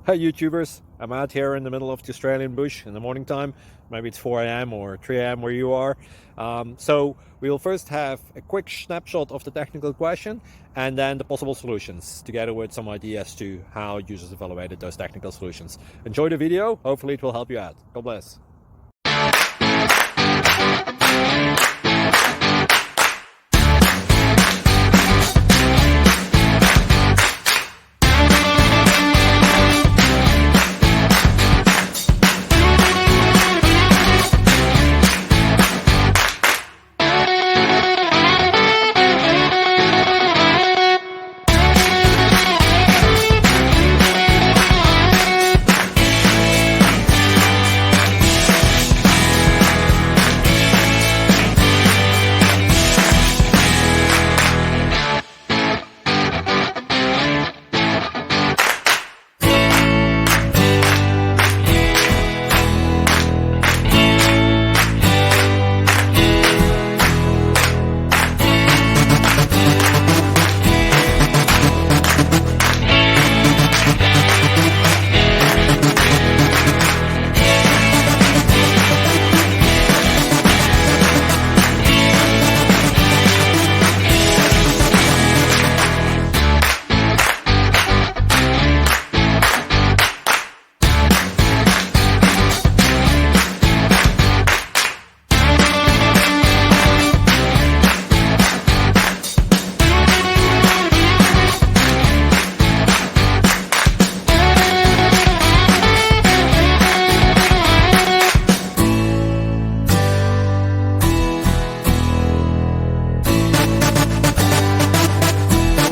Hi YouTubers, I'm out here in the middle of the Australian bush in the morning time. Maybe it's 4 a.m. or 3 a.m. where you are. So we'll first have a quick snapshot of the technical question and then the possible solutions, together with some ideas to how users evaluated those technical solutions. Enjoy the video, hopefully it will help you out. God bless.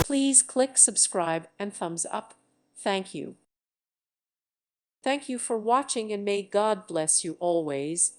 Please click subscribe and thumbs up. Thank you. Thank you for watching and may God bless you always.